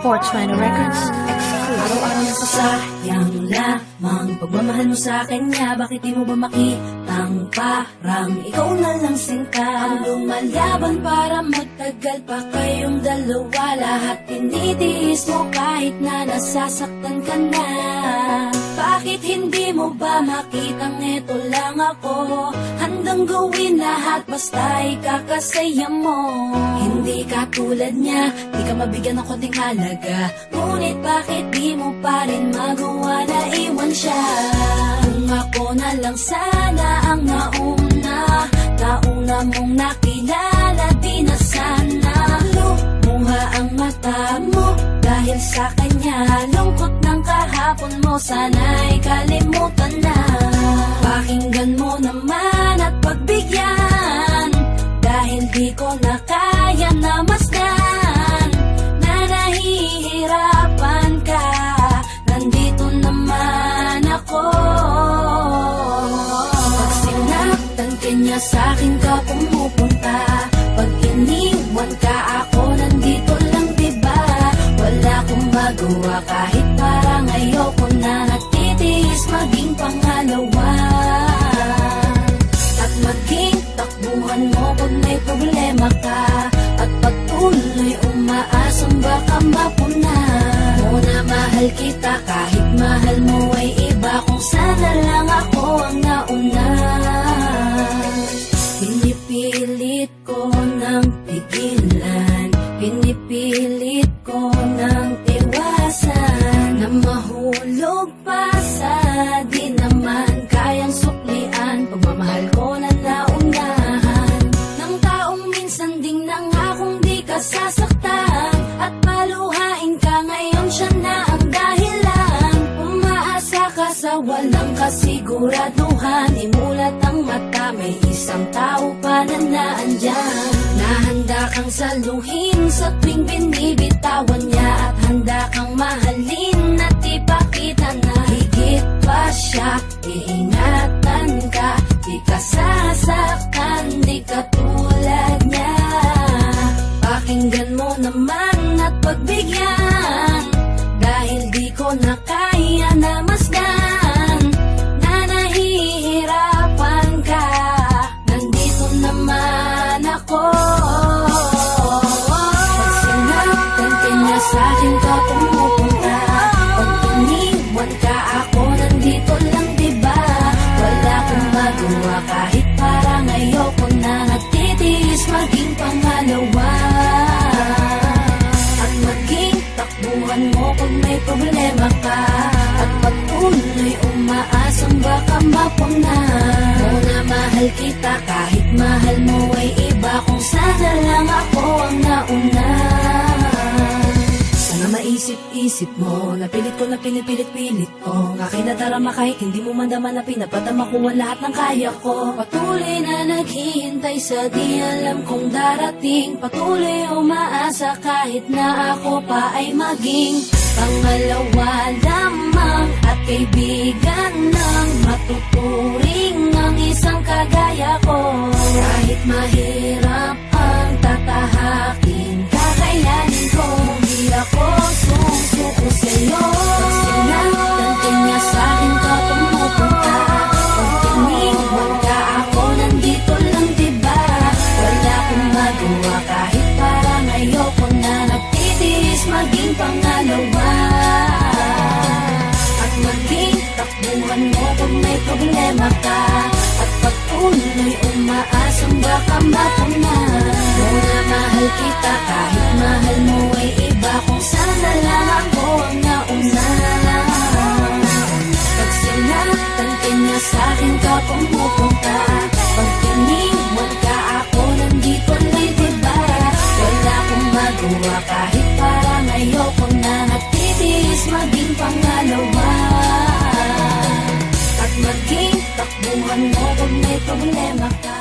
420 Records exclusive. Araw-araw na sayang lamang pagmamahal mo sa kanya. Bakit di mo ba makitang parang ikaw na lang singka ang lumalaban para magtagal pa kayong dalawa? Lahat tinitiis mo kahit na nasasaktan ka na. Bakit hindi mo ba makitang eto lang ako? Handang gawin lahat basta ikakasaya mo. Hindi ka tulad niya, di ka mabigyan ng konting halaga. Ngunit bakit di mo pa rin magawa na iwan siya? Kung ako na lang sana ang nauna mong nakilala, di na sana lumuha ang mata mo dahil sa kanya. Lungkot ng kahapon mo, sana'y kalimutan na. Pakinggan mo naman at pagbigyan, dahil di ko na kaya na masdan na nahihirapan ka. Nandito naman ako. Pag sinaktan ka niya, sa'kin ka pumupunta. Pag iniwan ka, ako nandito lang, diba? Wala akong magawa kahit parang ayoko na. Nagtitiis maging pangalawa at maging takbuhan mo pag may problema ka. At pagtuloy umaasang baka mapuna mo na mahal kita kahit mahal mo ay iba. Kung sana lang ako ang nauna. Pinipilit ko ng pigilan, pinipilit ko ng iwasan na mahulog pa sa di naman kayang suklian. Pagmamahal ko na naunahan ng taong minsan ding nangakong di ka sasaktan. At paluhain ka ngayon, siya na ang dahilan. Umaasa ka sa walang kasiguraduhan. Imulat ang mata, may isang tao pa na naandyan. Nahanda kang saluhin sa tuwing binibitawan niya. At handa kang mahalin at ipakita na higit pa siya. Iingatan ka, di ka sasaktan, di ka tulad niya. Pakinggan mo naman at pagbigyan, dahil di ko na kaya na masdan na nahihirapan ka. Nandito naman ako. Pag sinaktan ka niya, sa'kin ka pumupunta. Pag iniwan ka, ako nandito lang, diba? Wala akong magawa kahit parang ayoko na. Nagtitiis maging pangalawa at maging takbuhan mo pag may problema ka. At pagtuloy umaasang baka mapuna mo na mahal kita kahit mahal mo ay iba. Kung sana lang ako ang nauna. Sana maisip-isip mo, napilit ko na pinipilit-pilit ko. Ang aking nadarama kahit hindi mo mandama na pinapadama ko ang lahat ng kaya ko. Patuloy na naghihintay sa di alam kong darating. Patuloy umaasa kahit na ako pa ay maging pangalawa lamang. At kaibigan ng matuturing ang isang kagaya ko. Kahit mahirap ang tatahakin, kakayanin ko. Hindi ako susuko sa'yo. Pag sinaktan ka niya, sa'kin ka pumupunta. Pag iniwan ka, ako nandito lang, diba? Wala akong magawa kahit parang ayoko na. Nagtitiis maging pangalawa at maging takbuhan mo pag may problema ka. At pagtuloy umaasang baka mapuna mo na mahal kita kahit mahal mo ay iba. Kung sana lang ako ang nauna. Pag sinaktan ka niya, sa'kin ka pumupunta. Pag iniwan ka, ako nandito lang, diba? Wala akong magawa kahit parang ayoko na. Nagtitiis maging pangalawa at maging takbuhan mo pag may problema ka.